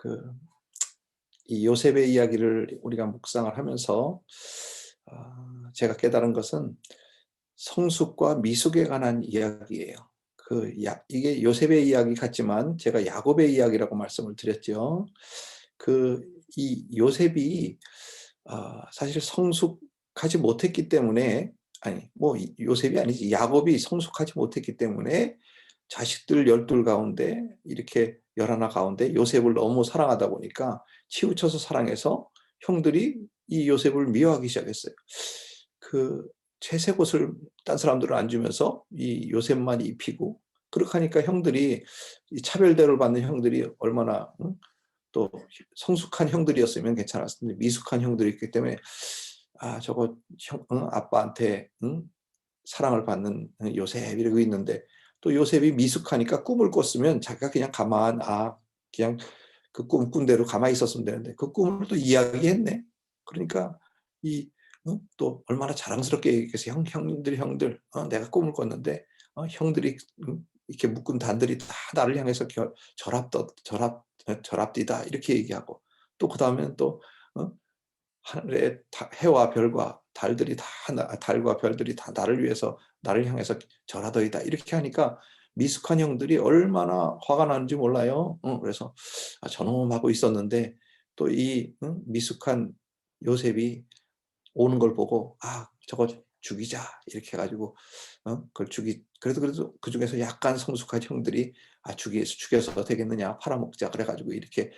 그 이 요셉의 이야기를 우리가 묵상을 하면서 제가 깨달은 것은 성숙과 미숙에 관한 이야기예요. 이게 요셉의 이야기 같지만 제가 야곱의 이야기라고 말씀을 드렸죠. 이 요셉이 사실 성숙하지 못했기 때문에, 아니 뭐 요셉이 아니지, 야곱이 성숙하지 못했기 때문에 자식들 12 가운데, 이렇게 11 가운데 요셉을 너무 사랑하다 보니까 치우쳐서 사랑해서 형들이 이 요셉을 미워하기 시작했어요. 그 채색 옷을 딴 사람들은 안 주면서 이 요셉만 입히고, 그렇게 하니까 형들이, 이 차별대우를 받는 형들이 얼마나, 또 성숙한 형들이었으면 괜찮았을 텐데 미숙한 형들이 있기 때문에, 저거 아빠한테 사랑을 받는 요셉 이러고 있는데, 또 요셉이 미숙하니까 꿈을 꿨으면 자기가 그냥 그냥 그 꿈 꾼 대로 가만히 있었으면 되는데 그 꿈을 또 이야기했네. 그러니까 이 또 얼마나 자랑스럽게 얘기해서 형들, 내가 꿈을 꿨는데 형들이 이렇게 묶은 단들이 다 나를 향해서 절합디다 이렇게 얘기하고, 또 그다음에는 또 어 하늘의 해와 별과 달과 별들이 다 나를 향해서 절하더이다 이렇게 하니까 미숙한 형들이 얼마나 화가 나는지 몰라요. 그래서 저놈 하고 있었는데, 또 이 미숙한 요셉이 오는 걸 보고 저거 죽이자 이렇게 해 가지고 그걸 그래도 그중에서 약간 성숙한 형들이 죽여서 되겠느냐, 팔아먹자 그래 가지고 이렇게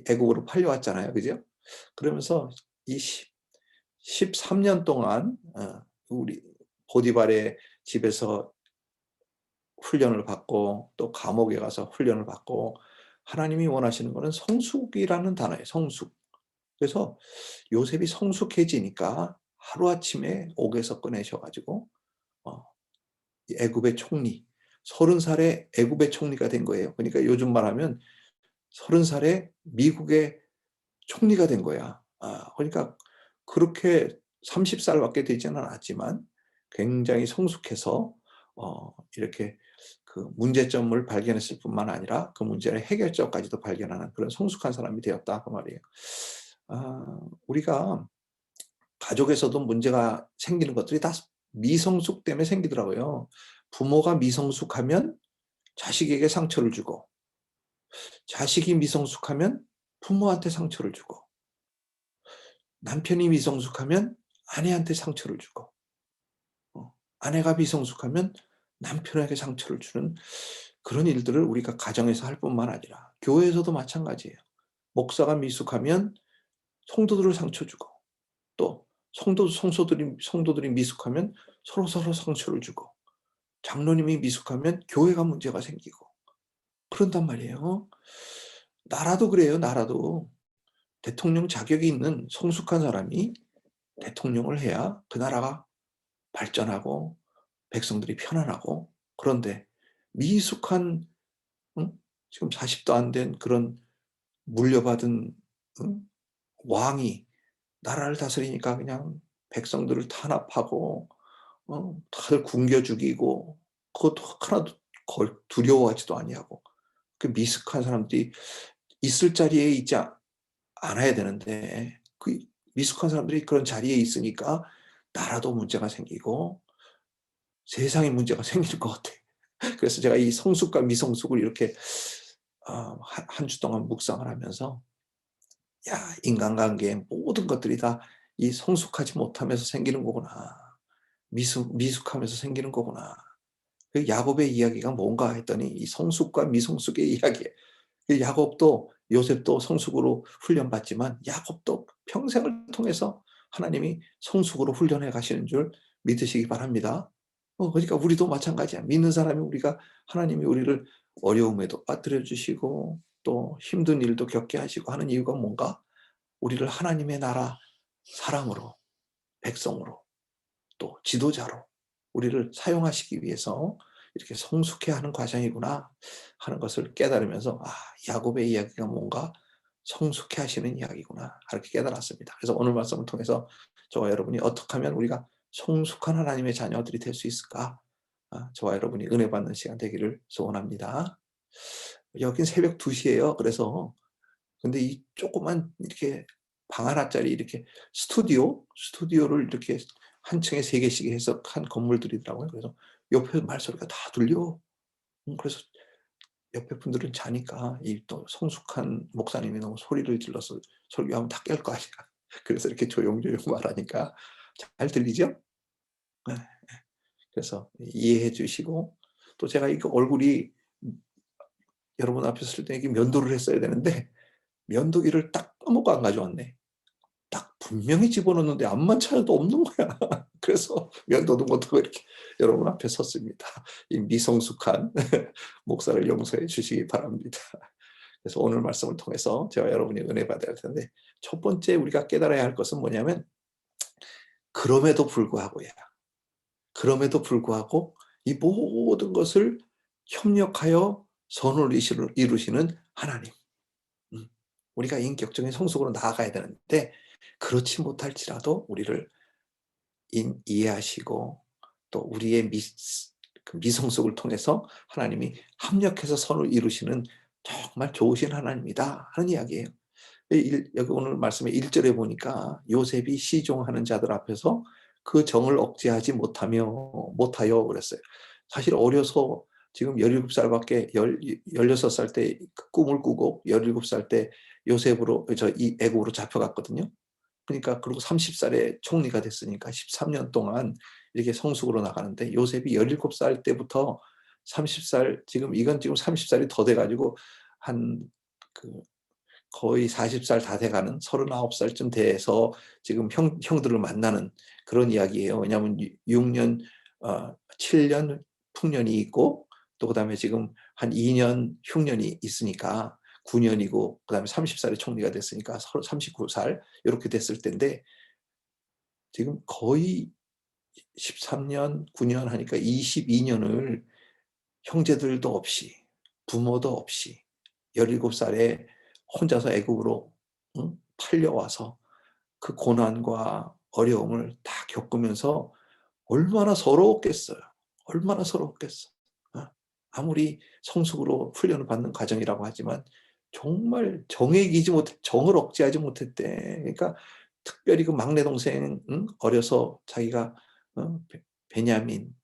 애국으로 팔려왔잖아요. 그죠? 그러면서 이 13년 동안 우리 보디발의 집에서 훈련을 받고, 또 감옥에 가서 훈련을 받고, 하나님이 원하시는 거는 성숙이라는 단어예요. 성숙. 그래서 요셉이 성숙해지니까 하루아침에 옥에서 꺼내셔 가지고 어 애굽의 총리, 30살에 애굽의 총리가 된 거예요. 그러니까 요즘 말하면 30살에 미국의 총리가 된 거야. 그러니까 그렇게 30살밖에 되지는 않았지만 굉장히 성숙해서 이렇게 그 문제점을 발견했을 뿐만 아니라 그 문제의 해결점까지도 발견하는 그런 성숙한 사람이 되었다 그 말이에요. 우리가 가족에서도 문제가 생기는 것들이 다 미성숙 때문에 생기더라고요. 부모가 미성숙하면 자식에게 상처를 주고, 자식이 미성숙하면 부모한테 상처를 주고, 남편이 미성숙하면 아내한테 상처를 주고, 아내가 미성숙하면 남편에게 상처를 주는 그런 일들을 우리가 가정에서 할 뿐만 아니라 교회에서도 마찬가지예요. 목사가 미숙하면 성도들을 상처 주고, 또 성도들이 미숙하면 서로서로 상처를 주고, 장로님이 미숙하면 교회가 문제가 생기고 그런단 말이에요. 나라도 그래요. 나라도 대통령 자격이 있는 성숙한 사람이 대통령을 해야 그 나라가 발전하고 백성들이 편안하고, 그런데 미숙한 지금 40도 안 된 그런 물려받은 응? 왕이 나라를 다스리니까 그냥 백성들을 탄압하고 다들 굶겨 죽이고, 그것도 하나도 두려워하지도 아니하고, 그 미숙한 사람들이 있을 자리에 있지 않아야 되는데 그 미숙한 사람들이 그런 자리에 있으니까 나라도 문제가 생기고 세상에 문제가 생기는 것 같아요. 그래서 제가 이 성숙과 미성숙을 이렇게 한 주 동안 묵상을 하면서, 인간관계의 모든 것들이 다 이 성숙하지 못하면서 생기는 거구나. 미숙하면서 생기는 거구나. 그 야곱의 이야기가 뭔가 했더니 이 성숙과 미성숙의 이야기예요. 야곱도 요셉도 성숙으로 훈련받지만 야곱도 평생을 통해서 하나님이 성숙으로 훈련해 가시는 줄 믿으시기 바랍니다. 그러니까 우리도 마찬가지야. 믿는 사람이 하나님이 우리를 어려움에도 빠뜨려 주시고 또 힘든 일도 겪게 하시고 하는 이유가 뭔가? 우리를 하나님의 나라 사랑으로, 백성으로, 또 지도자로 우리를 사용하시기 위해서 이렇게 성숙해 하는 과정이구나 하는 것을 깨달으면서, 야곱의 이야기가 뭔가 성숙해 하시는 이야기구나 이렇게 깨달았습니다. 그래서 오늘 말씀을 통해서 저와 여러분이 어떻게 하면 우리가 성숙한 하나님의 자녀들이 될 수 있을까? 저와 여러분이 은혜 받는 시간 되기를 소원합니다. 여긴 새벽 2시예요. 그래서 근데 이 조그만 이렇게 방 하나짜리 이렇게 스튜디오를 이렇게 한 층에 3 개씩 해서 한 건물들이더라고요. 그래서 옆에 말소리가 다 들려. 그래서 옆에 분들은 자니까 이 또 성숙한 목사님이 너무 소리를 질러서 설교하면 다 깰 거 아니야. 그래서 이렇게 조용조용 말하니까 잘 들리죠? 예. 그래서 이해해 주시고, 또 제가 이거 얼굴이 여러분 앞에 설 때 이게 면도를 했어야 되는데 면도기를 딱 까먹고 안 가져왔네. 딱 분명히 집어넣었는데 암만 찾아도 없는 거야. 그래서 면도도 못하고 이렇게 여러분 앞에 섰습니다. 이 미성숙한 목사를 용서해 주시기 바랍니다. 그래서 오늘 말씀을 통해서 저와 여러분이 은혜 받아야 할 텐데, 첫 번째 우리가 깨달아야 할 것은 뭐냐면, 그럼에도 불구하고야. 그럼에도 불구하고 이 모든 것을 협력하여 선을 이루시는 하나님. 우리가 인격적인 성숙으로 나아가야 되는데, 그렇지 못할지라도 우리를 이해하시고 또 우리의 그 미성숙을 통해서 하나님이 합력해서 선을 이루시는 정말 좋으신 하나님이다 하는 이야기예요. 여기 오늘 말씀의 1절에 보니까 요셉이 시종하는 자들 앞에서 그 정을 억제하지 못하여 그랬어요. 사실 어려서 지금 17살밖에 16살 때 그 꿈을 꾸고 17살 때 요셉으로 이 애국으로 잡혀갔거든요. 그러니까 그리고 30살에 총리가 됐으니까 13년 동안 이렇게 성숙으로 나가는데, 요셉이 17살 때부터 30살, 지금 30살이 더 돼 가지고 한 그 거의 40살 다 돼 가는 39살쯤 돼서 지금 형들을 만나는 그런 이야기예요. 왜냐하면 6년 7년 풍년이 있고, 또 그다음에 지금 한 2년 흉년이 있으니까 9년이고, 그다음에 30살에 총리가 됐으니까 39살 이렇게 됐을 때인데, 지금 거의 13년, 9년 하니까 22년을 형제들도 없이 부모도 없이 17살에 혼자서 애국으로 팔려와서 그 고난과 어려움을 다 겪으면서 얼마나 서러웠겠어요. 얼마나 서러웠겠어. 어? 아무리 성숙으로 훈련을 받는 과정이라고 하지만 정말 정을 억제하지 못했대. 그러니까 특별히 그 막내 동생, 어려서 자기가 베냐민,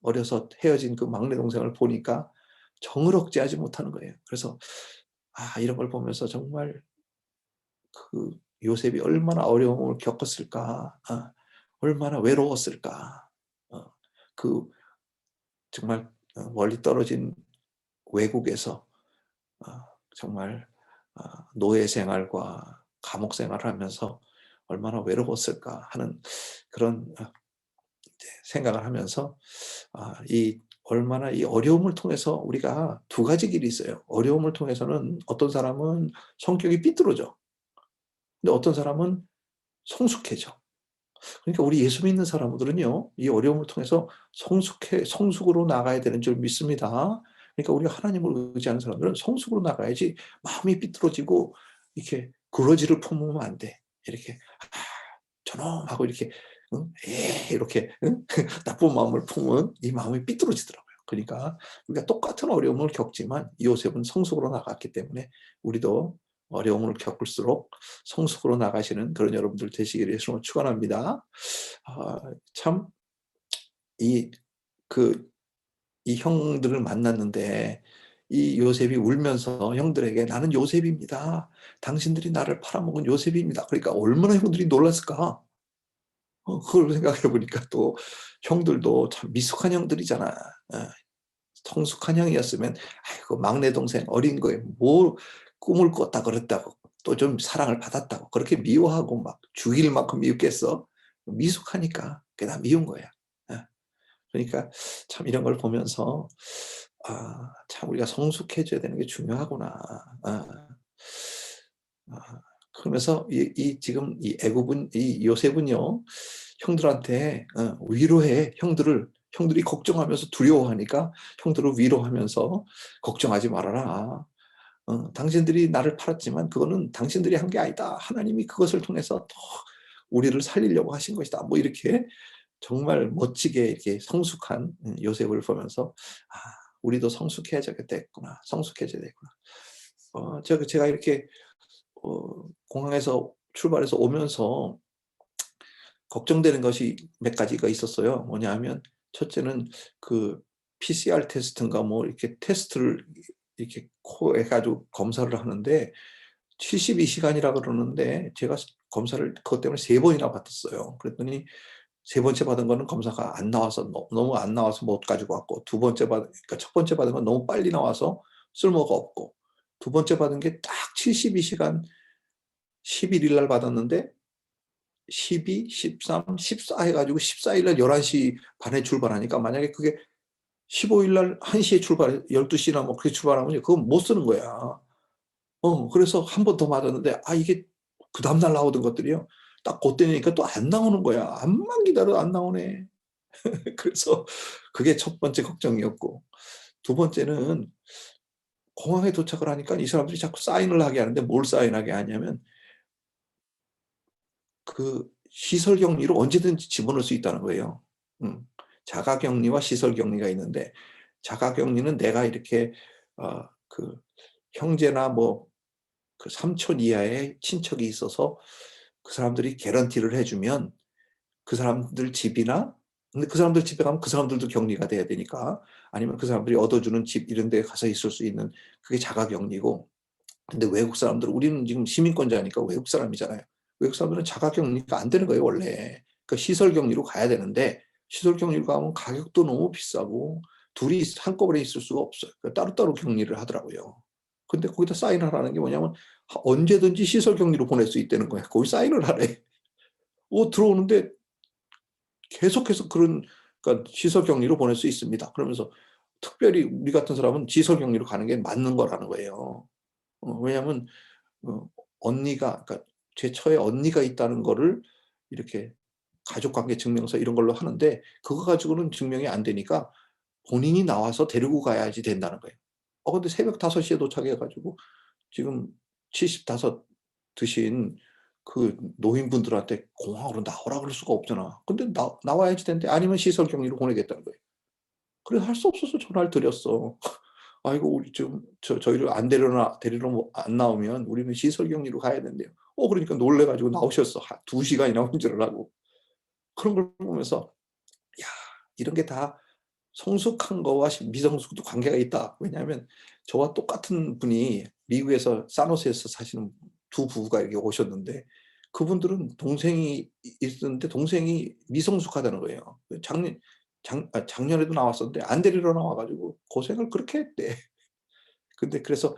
어려서 헤어진 그 막내 동생을 보니까 정을 억제하지 못하는 거예요. 그래서 이런 걸 보면서 정말 그 요셉이 얼마나 어려움을 겪었을까, 얼마나 외로웠을까. 그 정말 멀리 떨어진 외국에서 정말 노예 생활과 감옥 생활을 하면서 얼마나 외로웠을까 하는 그런 생각을 하면서, 이 얼마나 이 어려움을 통해서 우리가 두 가지 길이 있어요. 어려움을 통해서는 어떤 사람은 성격이 삐뚤어져. 근데 어떤 사람은 성숙해져. 그러니까 우리 예수 믿는 사람들은요, 이 어려움을 통해서 성숙으로 나가야 되는 줄 믿습니다. 그러니까 우리가 하나님을 의지하는 사람들은 성숙으로 나가야지, 마음이 삐뚤어지고 이렇게 그러지를 품으면 안 돼. 이렇게 저놈하고 이렇게 이렇게 나쁜 마음을 품으면 이 마음이 삐뚤어지더라고요. 그러니까 우리가 똑같은 어려움을 겪지만 요셉은 성숙으로 나갔기 때문에 우리도 어려움을 겪을수록 성숙으로 나가시는 그런 여러분들 되시기를 예수님으로 축원합니다. 참 이 그 이 형들을 만났는데 이 요셉이 울면서 형들에게 "나는 요셉입니다. 당신들이 나를 팔아먹은 요셉입니다." 그러니까 얼마나 형들이 놀랐을까? 그걸 생각해 보니까 또 형들도 참 미숙한 형들이잖아. 어, 성숙한 형이었으면 "아이고 막내 동생 어린 거에 뭐 꿈을 꿨다 그랬다고, 또 좀 사랑을 받았다고 그렇게 미워하고 막 죽일 만큼 미웠겠어?" 미숙하니까 그게 다 미운 거야. 어, 그러니까 참 이런 걸 보면서 참 우리가 성숙해져야 되는 게 중요하구나. 아. 아 그러면서 지금 이 애굽은, 이 요셉은요, 형들한테 위로해. 형들이 걱정하면서 두려워하니까 형들을 위로하면서 "걱정하지 말아라. 당신들이 나를 팔았지만 그거는 당신들이 한 게 아니다. 하나님이 그것을 통해서 더 우리를 살리려고 하신 것이다." 뭐 이렇게 정말 멋지게 이렇게 성숙한 요셉을 보면서 '아 우리도 성숙해져야 되겠구나. 성숙해져야 되겠구나.' 제가 이렇게 공항에서 출발해서 오면서 걱정되는 것이 몇 가지가 있었어요. 뭐냐 하면 첫째는 그 PCR 테스트인가 뭐 이렇게 테스트를 이렇게 코에 가지고 검사를 하는데 72시간이라 그러는데 제가 검사를 그것 때문에 3번이나 받았어요. 그랬더니 3번째 받은 거는 검사가 안 나와서 너무 안 나와서 못 가지고 왔고, 그러니까 첫 번째 받은 건 너무 빨리 나와서 쓸모가 없고, 두 번째 받은 게 딱 72시간 11일 날 받았는데 12, 13, 14 해가지고 14일 날 11시 반에 출발하니까, 만약에 그게 15일 날 1시에 출발해 12시나 뭐 그렇게 출발하면 그건 못 쓰는 거야. 그래서 한 번 더 맞았는데, 이게 그 다음날 나오던 것들이요. 딱 그때 니까 또 안 나오는 거야. 암만 기다려도 안 나오네. 그래서 그게 첫 번째 걱정이었고, 두 번째는 공항에 도착을 하니까 이 사람들이 자꾸 사인을 하게 하는데, 뭘 사인하게 하냐면 그 시설 격리로 언제든지 집어넣을 수 있다는 거예요. 자가 격리와 시설 격리가 있는데, 자가 격리는 내가 이렇게 그 형제나 뭐 그 삼촌 이하의 친척이 있어서 그 사람들이 개런티를 해주면 그 사람들 집이나, 근데 그 사람들 집에 가면 그 사람들도 격리가 돼야 되니까, 아니면 그 사람들이 얻어주는 집 이런 데 가서 있을 수 있는, 그게 자가 격리고. 근데 외국 사람들, 우리는 지금 시민권자니까 외국 사람이잖아요. 외국 사람들은 자가 격리가 안 되는 거예요, 원래. 그러니까 시설 격리로 가야 되는데, 시설 격리로 가면 가격도 너무 비싸고 둘이 한꺼번에 있을 수가 없어요. 그러니까 따로따로 격리를 하더라고요. 근데 거기다 사인을 하는 게 뭐냐면 언제든지 시설 격리로 보낼 수 있다는 거야. 거기 사인을 하래. 들어오는데 계속해서 그러니까 시설 격리로 보낼 수 있습니다. 그러면서 특별히 우리 같은 사람은 시설 격리로 가는 게 맞는 거라는 거예요. 왜냐하면 언니가, 그러니까 제 처에 언니가 있다는 거를 이렇게 가족관계 증명서 이런 걸로 하는데, 그거 가지고는 증명이 안 되니까 본인이 나와서 데리고 가야지 된다는 거예요. 근데 새벽 5시에 도착해가지고 지금 75 드신 그 노인분들한테 공항으로 나오라 그럴 수가 없잖아. 근데 나와야지 되는데, 아니면 시설 격리로 보내겠다는 거예요. 그래서 할 수 없어서 전화를 드렸어. 아이고, 우리 좀 저희를 안 데리러 안 나오면 우리는 시설 격리로 가야 된대요. 그러니까 놀래가지고 나오셨어. 2시간이나 운전을 하고. 그런 걸 보면서, 야, 이런 게 다 성숙한 거와 미성숙도 관계가 있다. 왜냐하면 저와 똑같은 분이 미국에서 사노스에서 사시는 두 부부가 이렇게 오셨는데, 그분들은 동생이 있었는데 동생이 미성숙하다는 거예요. 작년에도 나왔었는데 안 데리러 나와가지고 고생을 그렇게 했대. 근데 그래서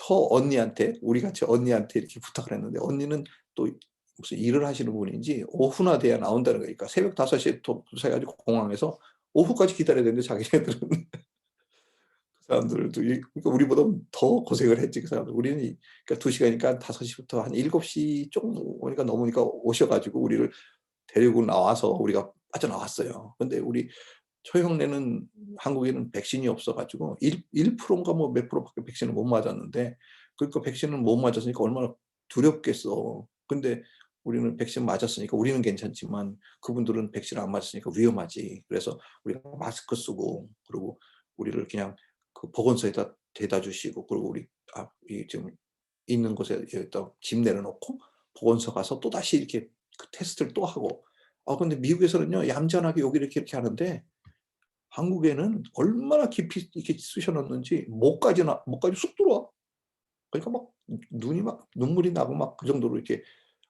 언니한테, 우리 같이 언니한테 이렇게 부탁을 했는데, 언니는 또 무슨 일을 하시는 분인지 오후나 돼야 나온다는 거니까 새벽 5시에 도착해가지고 공항에서 오후까지 기다려야 되는데, 자기네들은 그 사람들도 그러니까 우리보다 더 고생을 했지, 그 사람들. 우리는 그러니까 2시간이니까 5시부터 한 7시 조금 오니까 넘으니까 오셔가지고 우리를 데리고 나와서 우리가 빠져나왔어요. 근데 우리 초형네는 한국에는 백신이 없어가지고 1%인가 뭐 몇 프로밖에 백신을 못 맞았는데, 그러니까 백신을 못 맞았으니까 얼마나 두렵겠어. 근데 우리는 백신 맞았으니까 우리는 괜찮지만 그분들은 백신 안 맞았으니까 위험하지. 그래서 우리가 마스크 쓰고, 그리고 우리를 그냥 그 보건소에다 대다 주시고, 그리고 우리 이 지금 있는 곳에 여기다 짐 내려놓고 보건소 가서 또 다시 이렇게 그 테스트를 또 하고. 근데 미국에서는요, 얌전하게 여기 이렇게 하는데, 한국에는 얼마나 깊이 이렇게 쑤셔 넣는지 목까지 쑥 들어와. 그러니까 막 눈물이 나고 막 그 정도로 이렇게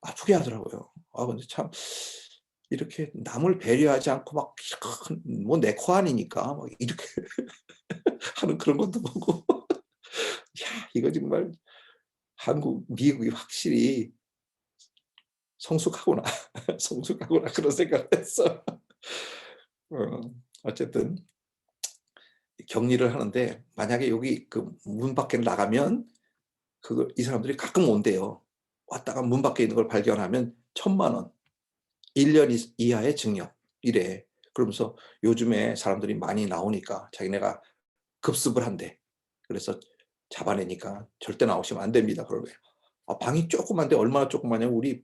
아프게 하더라고요. 근데 참 이렇게 남을 배려하지 않고 막 뭐 내 코 아니니까 막 이렇게 하는 그런 것도 보고, 야, 이거 정말 미국이 확실히 성숙하구나. 성숙하구나, 그런 생각을 했어. 어쨌든 격리를 하는데, 만약에 여기 그 문 밖에 나가면 이 사람들이 가끔 온대요. 왔다가 문 밖에 있는 걸 발견하면 1,000만 원, 1년 이하의 징역 이래. 그러면서 요즘에 사람들이 많이 나오니까 자기네가 급습을 한대. 그래서 잡아내니까 절대 나오시면 안 됩니다, 그러고요. 방이 조그만데, 얼마나 조그마냐면 우리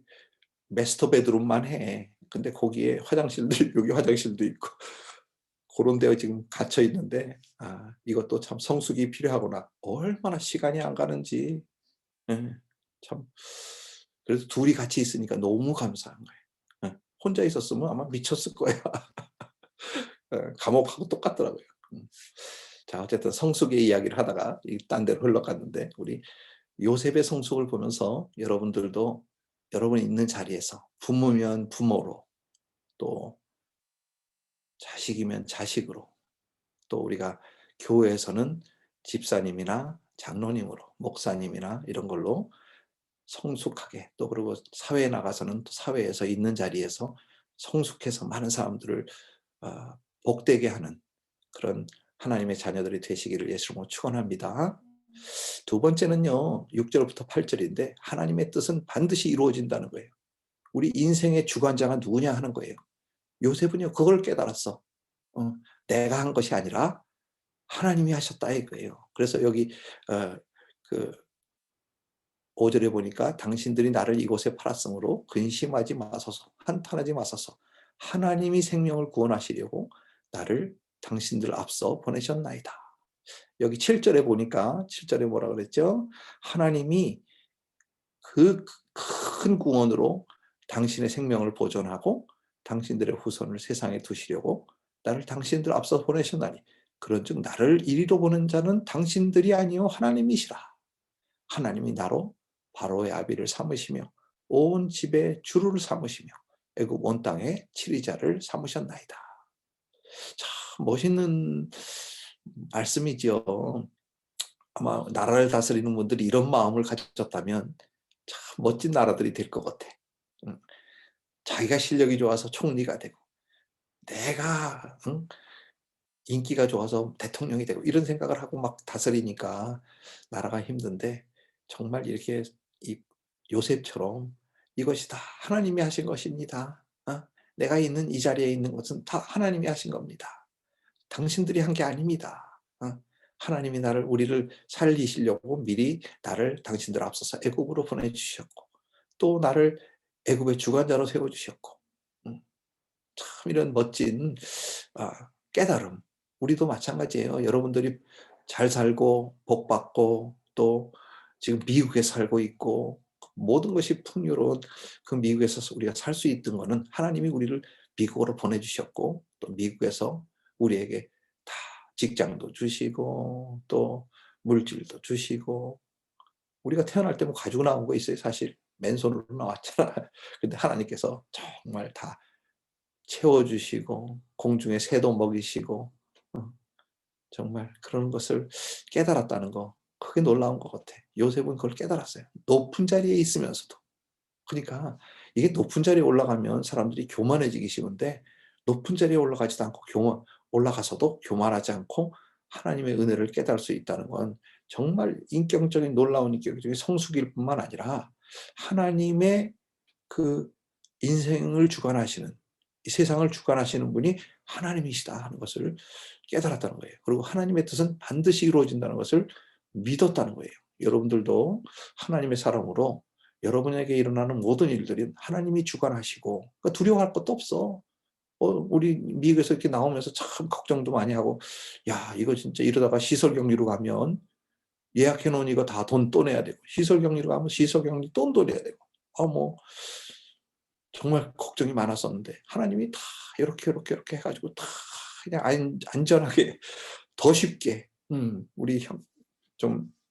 마스터 베드룸만 해. 근데 거기에 화장실도 여기 화장실도 있고 그런 데에 지금 갇혀 있는데, 이것도 참 성숙이 필요하구나. 얼마나 시간이 안 가는지. 예. 참 그래서 둘이 같이 있으니까 너무 감사한 거예요. 예. 혼자 있었으면 아마 미쳤을 거야. 예. 감옥하고 똑같더라고요. 음. 자 어쨌든 성숙의 이야기를 하다가 딴 데로 흘러갔는데 우리 요셉의 성숙을 보면서 여러분들도 여러분이 있는 자리에서 부모면 부모로 또 자식이면 자식으로 또 우리가 교회에서는 집사님이나 장로님으로 목사님이나 이런 걸로 성숙하게 또 그리고 사회에 나가서는 또 사회에서 있는 자리에서 성숙해서 많은 사람들을 복되게 하는 그런 하나님의 자녀들이 되시기를 예수님으로 축원합니다. 두 번째는요. 6절부터 8절인데 하나님의 뜻은 반드시 이루어진다는 거예요. 우리 인생의 주관자가 누구냐 하는 거예요. 요셉은요. 그걸 깨달았어. 내가 한 것이 아니라 하나님이 하셨다 이거예요. 그래서 여기 그 5절에 보니까 당신들이 나를 이곳에 팔았으므로 근심하지 마소서 한탄하지 마소서 하나님이 생명을 구원하시려고 나를 당신들 앞서 보내셨나이다. 여기 7절에 보니까 7절에 뭐라 그랬죠? 하나님이 그 큰 구원으로 당신의 생명을 보존하고 당신들의 후손을 세상에 두시려고 나를 당신들 앞서 보내셨나니 그런즉 나를 이리로 보낸 자는 당신들이 아니요 하나님이시라. 하나님이 나로 바로의 아비를 삼으시며 온 집에 주를 삼으시며 애굽 온 땅에 치리자를 삼으셨나이다. 참 멋있는 말씀이지요. 아마 나라를 다스리는 분들이 이런 마음을 가졌다면 참 멋진 나라들이 될 것 같아. 자기가 실력이 좋아서 총리가 되고 내가 인기가 좋아서 대통령이 되고 이런 생각을 하고 막 다스리니까 나라가 힘든데 정말 이렇게 이 요셉처럼 이것이 다 하나님이 하신 것입니다. 내가 있는 이 자리에 있는 것은 다 하나님이 하신 겁니다. 당신들이 한 게 아닙니다. 하나님이 우리를 살리시려고 미리 나를 당신들 앞서서 애굽으로 보내주셨고 또 나를 애굽의 주관자로 세워주셨고 참 이런 멋진 깨달음 우리도 마찬가지예요. 여러분들이 잘 살고 복 받고 또 지금 미국에 살고 있고 모든 것이 풍요로운 그 미국에서 우리가 살 수 있던 거는 하나님이 우리를 미국으로 보내주셨고 또 미국에서 우리에게 다 직장도 주시고 또 물질도 주시고 우리가 태어날 때 뭐 가지고 나온 거 있어요 사실 맨손으로 나왔잖아. 근데 하나님께서 정말 다 채워주시고 공중에 새도 먹이시고 정말 그런 것을 깨달았다는 거 크게 놀라운 것 같아. 요셉은 그걸 깨달았어요. 높은 자리에 있으면서도. 그러니까 이게 높은 자리에 올라가면 사람들이 교만해지기 쉬운데 높은 자리에 올라가지도 않고 올라가서도 교만하지 않고 하나님의 은혜를 깨달을 수 있다는 건 정말 인격적인 놀라운 인격적인 성숙일 뿐만 아니라 하나님의 그 인생을 주관하시는 이 세상을 주관하시는 분이 하나님이시다 하는 것을 깨달았다는 거예요. 그리고 하나님의 뜻은 반드시 이루어진다는 것을 믿었다는 거예요. 여러분들도 하나님의 사람으로 여러분에게 일어나는 모든 일들이 하나님이 주관하시고 그러니까 두려워할 것도 없어. 우리 미국에서 이렇게 나오면서 참 걱정도 많이 하고 야 이거 진짜 이러다가 시설격리로 가면 예약해 놓은 이거 다 돈 또 내야 되고 시설격리로 가면 시설격리 돈 내야 되고 뭐 정말 걱정이 많았었는데 하나님이 다 이렇게 해가지고 다 그냥 안전하게 더 쉽게 우리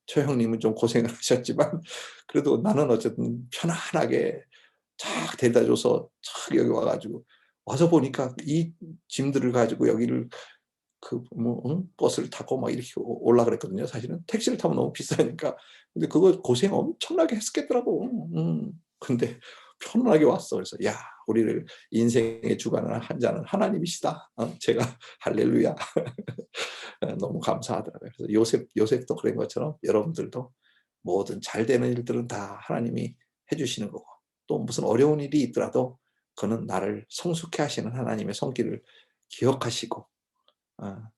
처형님은 좀 고생을 하셨지만 그래도 나는 어쨌든 편안하게 쫙 데려다 줘서 쫙 여기 와가지고 와서 보니까 이 짐들을 가지고 여기를 버스를 타고 막 이렇게 올라 그랬거든요. 사실은 택시를 타면 너무 비싸니까. 근데 그거 고생 엄청나게 했겠더라고. 근데 편안하게 왔어. 그래서 야, 우리를 인생의 주관을 한 자는 하나님이시다. 제가 할렐루야. 너무 감사하더라고요. 그래서 요셉도 그런 것처럼 여러분들도 모든 잘 되는 일들은 다 하나님이 해주시는 거고 또 무슨 어려운 일이 있더라도 그는 나를 성숙해 하시는 하나님의 손길을 기억하시고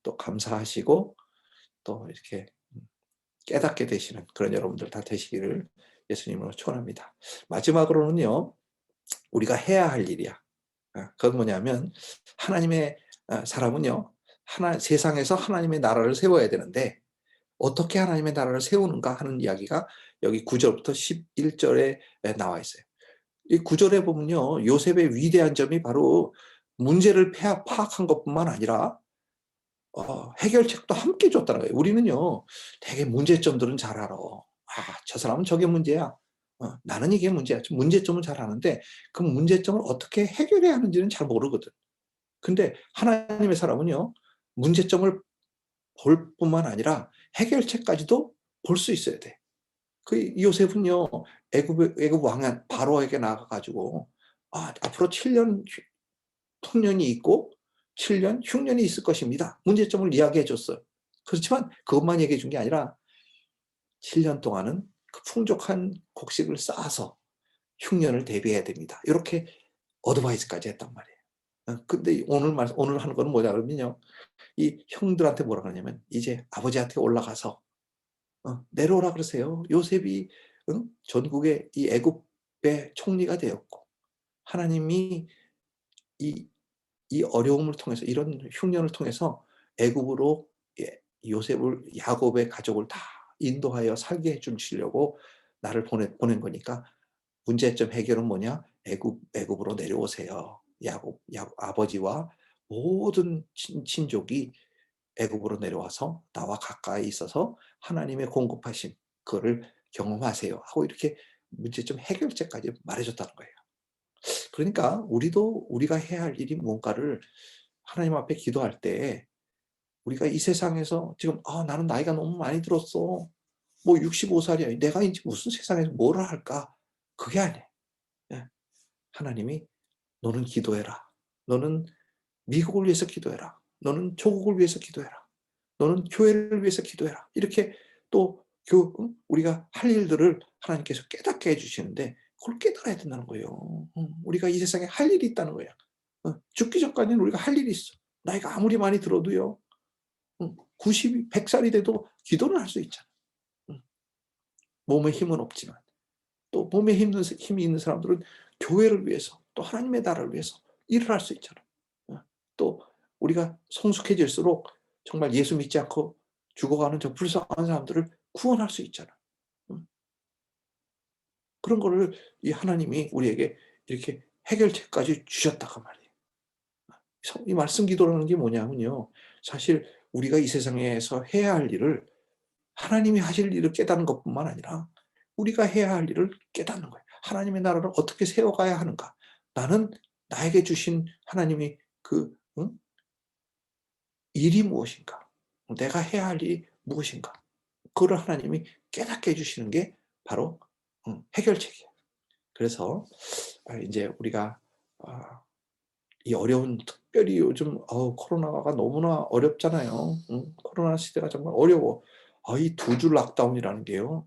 또 감사하시고 또 이렇게 깨닫게 되시는 그런 여러분들 다 되시기를 예수님으로 축원합니다. 마지막으로는요. 우리가 해야 할 일이야. 그건 뭐냐면 하나님의 사람은요. 세상에서 하나님의 나라를 세워야 되는데 어떻게 하나님의 나라를 세우는가 하는 이야기가 여기 9절부터 11절에 나와 있어요. 이 9절에 보면요. 요셉의 위대한 점이 바로 문제를 파악한 것뿐만 아니라 해결책도 함께 줬다는 거예요. 우리는요. 되게 문제점들은 잘 알아. 저 사람은 저게 문제야. 나는 이게 문제야. 문제점은 잘 아는데 그 문제점을 어떻게 해결해야 하는지는 잘 모르거든. 근데 하나님의 사람은요. 문제점을 볼 뿐만 아니라 해결책까지도 볼 수 있어야 돼. 그 요셉은요. 애굽 왕 바로에게 나가 가지고 앞으로 7년 풍년이 있고 7년 흉년이 있을 것입니다. 문제점을 이야기해 줬어요. 그렇지만 그것만 얘기해 준 게 아니라 7년 동안은 그 풍족한 곡식을 쌓아서 흉년을 대비해야 됩니다. 이렇게 어드바이스까지 했단 말이에요. 근데 오늘 하는 거는 뭐냐 그러면요. 이 형들한테 뭐라 그러냐면 이제 아버지한테 올라가서 내려오라 그러세요. 요셉이 전국의 이 애굽의 총리가 되었고 하나님이 이 어려움을 통해서 이런 흉년을 통해서 애굽으로 요셉을 야곱의 가족을 다 인도하여 살게 해 주시려고 나를 보낸 거니까 문제점 해결은 뭐냐? 애굽으로 내려오세요. 야곱 아버지와 모든 친족이 애굽으로 내려와서 나와 가까이 있어서 하나님의 공급하심 그거를 경험하세요. 하고 이렇게 문제점 해결책까지 말해줬다는 거예요. 그러니까 우리가 해야 할 일이 뭔가를 하나님 앞에 기도할 때 우리가 이 세상에서 지금 나는 나이가 너무 많이 들었어. 뭐 65살이야. 내가 이제 무슨 세상에서 뭐를 할까? 그게 아니에요. 예. 하나님이 너는 기도해라. 너는 미국을 위해서 기도해라. 너는 조국을 위해서 기도해라. 너는 교회를 위해서 기도해라. 이렇게 또 우리가 할 일들을 하나님께서 깨닫게 해주시는데 그걸 깨달아야 된다는 거예요. 우리가 이 세상에 할 일이 있다는 거야. 죽기 전까지는 우리가 할 일이 있어. 나이가 아무리 많이 들어도요. 90, 100살이 돼도 기도는 할 수 있잖아. 몸에 힘은 없지만 또 몸에 힘이 있는 사람들은 교회를 위해서 또 하나님의 나라를 위해서 일을 할 수 있잖아. 또 우리가 성숙해질수록 정말 예수 믿지 않고 죽어가는 저 불쌍한 사람들을 구원할 수 있잖아. 그런 거를 이 하나님이 우리에게 이렇게 해결책까지 주셨다고 말이에요. 이 말씀 기도라는 게 뭐냐면요. 사실 우리가 이 세상에서 해야 할 일을 하나님이 하실 일을 깨닫는 것뿐만 아니라 우리가 해야 할 일을 깨닫는 거예요. 하나님의 나라를 어떻게 세워가야 하는가. 나는 나에게 주신 하나님이 일이 무엇인가. 내가 해야 할 일이 무엇인가. 그걸 하나님이 깨닫게 해주시는 게 바로 해결책이에요. 그래서 이제 우리가 이 어려운 특별히 요즘 코로나가 너무나 어렵잖아요. 코로나 시대가 정말 어려워. 이 2주 락다운이라는 게요.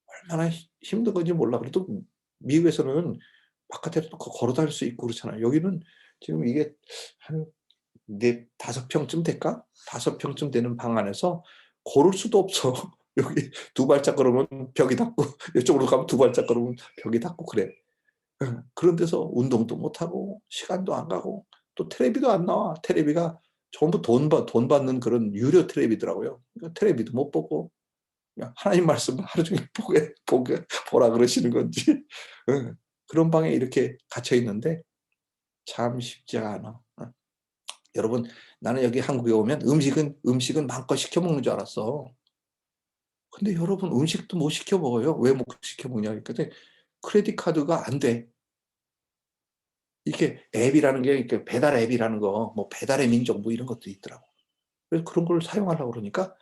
얼마나 힘든 건지 몰라. 그래도 미국에서는 바깥에 걸어 다닐 수 있고 그렇잖아요. 여기는 지금 이게 한 5평쯤 될까? 5평쯤 되는 방 안에서 걸을 수도 없어. 여기 2발짝 걸으면 벽이 닿고 이쪽으로 가면 2발짝 걸으면 벽이 닿고 그래. 그런 데서 운동도 못 하고 시간도 안 가고 또 텔레비도 안 나와. 텔레비가 전부 돈 받는 그런 유료 텔레비더라고요. 그러니까 텔레비도 못 보고 그냥 하나님 말씀을 하루 종일 보라 그러시는 건지 그런 방에 이렇게 갇혀 있는데 참 쉽지가 않아. 여러분 나는 여기 한국에 오면 음식은 마음껏 시켜 먹는 줄 알았어. 근데 여러분 음식도 못 시켜 먹어요. 왜 못 시켜 먹냐 그랬더니 크레딧 카드가 안 돼. 이게 앱이라는 게 이렇게 배달 앱이라는 거, 뭐 배달의 민족 뭐 이런 것도 있더라고. 그래서 그런 걸 사용하려고 그러니까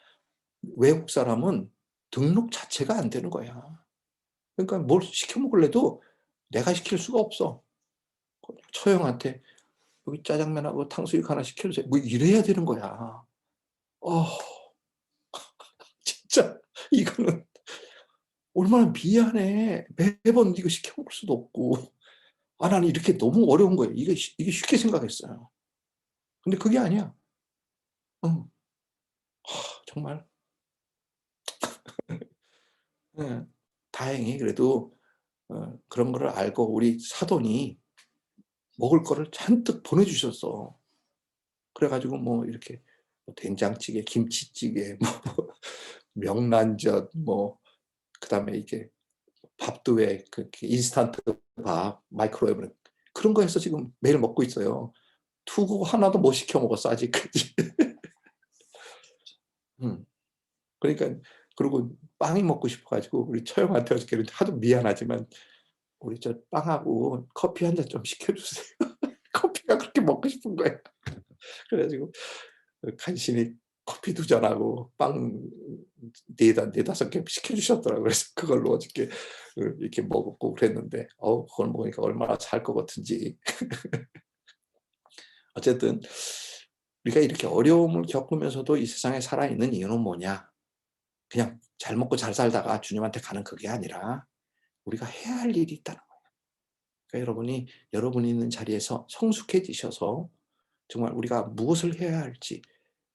외국 사람은 등록 자체가 안 되는 거야. 그러니까 뭘 시켜 먹으려도 내가 시킬 수가 없어. 처형한테 여기 짜장면하고 탕수육 하나 시켜주세요. 뭐 이래야 되는 거야. 어, 진짜 이거는 얼마나 미안해. 매번 이거 시켜 먹을 수도 없고. 나는 이렇게 너무 어려운 거예요. 이게 쉽게 생각했어요. 근데 그게 아니야. 응. 정말. 예. 다행히 그래도 그런 거를 알고 우리 사돈이 먹을 거를 잔뜩 보내주셨어. 그래가지고 뭐 이렇게 뭐 된장찌개, 김치찌개, 뭐 명란젓, 뭐 그다음에 이게 밥도 왜 그 인스턴트 밥, 마이크로웨이브는 그런 거 해서 지금 매일 먹고 있어요. 투고 하나도 못 시켜 먹었어 아직까지. 음. 그러니까 그리고 빵이 먹고 싶어 가지고 우리 처형한테 어저께 하도 미안하지만 "우리 저 빵하고 커피 한 잔 좀 시켜 주세요." 커피가 그렇게 먹고 싶은 거야. 그래 가지고 간신히 커피 2잔하고 빵 4-5개 시켜 주셨더라고요. 그래서 그걸로 어저께 이렇게 먹었고 그랬는데 그걸 먹으니까 얼마나 살 것 같은지. 어쨌든 우리가 이렇게 어려움을 겪으면서도 이 세상에 살아있는 이유는 뭐냐? 그냥 잘 먹고 잘 살다가 주님한테 가는 그게 아니라 우리가 해야 할 일이 있다는 거예요. 그러니까 여러분이 있는 자리에서 성숙해지셔서 정말 우리가 무엇을 해야 할지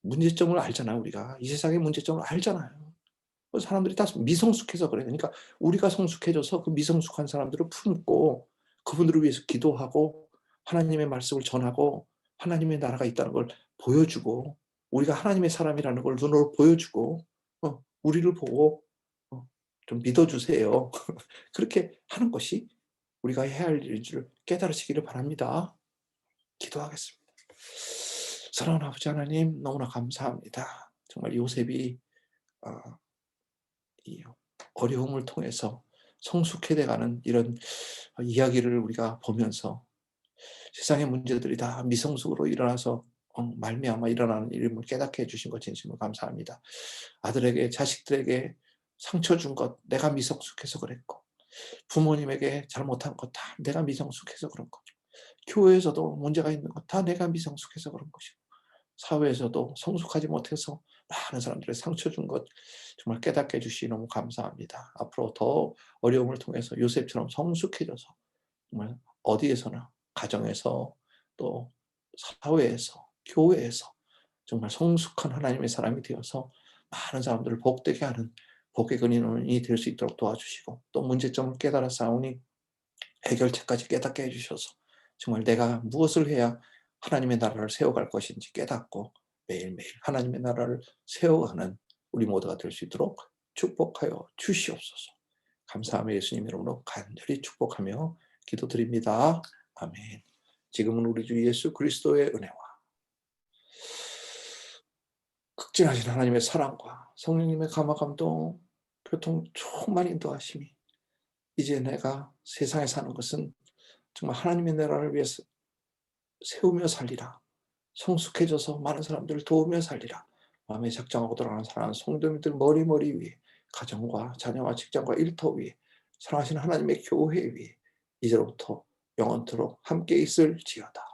문제점을 알잖아요, 우리가. 이 세상의 문제점을 알잖아요. 사람들이 다 미성숙해서 그래요. 그러니까 우리가 성숙해져서 그 미성숙한 사람들을 품고 그분들을 위해서 기도하고 하나님의 말씀을 전하고 하나님의 나라가 있다는 걸 보여주고 우리가 하나님의 사람이라는 걸 눈으로 보여주고 우리를 보고 좀 믿어주세요. 그렇게 하는 것이 우리가 해야 할 일인 줄 깨달으시기를 바랍니다. 기도하겠습니다. 사랑하는 아버지 하나님 너무나 감사합니다. 정말 요셉이 어 이 어려움을 통해서 성숙해 가는 이런 이야기를 우리가 보면서 세상의 문제들이 다 미성숙으로 일어나서 말미암아 일어나는 일임을 깨닫게 해 주신 것 진심으로 감사합니다. 아들에게 자식들에게 상처 준 것 내가 미성숙해서 그랬고 부모님에게 잘못한 것 다 내가 미성숙해서 그런 거죠. 교회에서도 문제가 있는 것 다 내가 미성숙해서 그런 것이고 사회에서도 성숙하지 못해서 많은 사람들의 상처 준 것 정말 깨닫게 해 주시니 너무 감사합니다. 앞으로 더 어려움을 통해서 요셉처럼 성숙해져서 정말 어디에서나 가정에서 또 사회에서 교회에서 정말 성숙한 하나님의 사람이 되어서 많은 사람들을 복되게 하는 복의 근인원이 될 수 있도록 도와주시고 또 문제점을 깨달아 싸우니 해결책까지 깨닫게 해 주셔서 정말 내가 무엇을 해야 하나님의 나라를 세워갈 것인지 깨닫고 매일매일 하나님의 나라를 세워가는 우리 모두가 될 수 있도록 축복하여 주시옵소서. 감사하며 예수님 이름으로 간절히 축복하며 기도드립니다. 아멘. 지금은 우리 주 예수 그리스도의 은혜와 극진하신 하나님의 사랑과 성령님의 감화 감동 교통 충만히 인도하심이 이제 내가 세상에 사는 것은 정말 하나님의 나라를 위해서 세우며 살리라. 성숙해져서 많은 사람들을 도우며 살리라. 마음에 작정하고 돌아가는 사랑하는 성도님들 머리 위에 가정과 자녀와 직장과 일터 위에 사랑하시는 하나님의 교회 위에 이제로부터 영원토록 함께 있을지어다.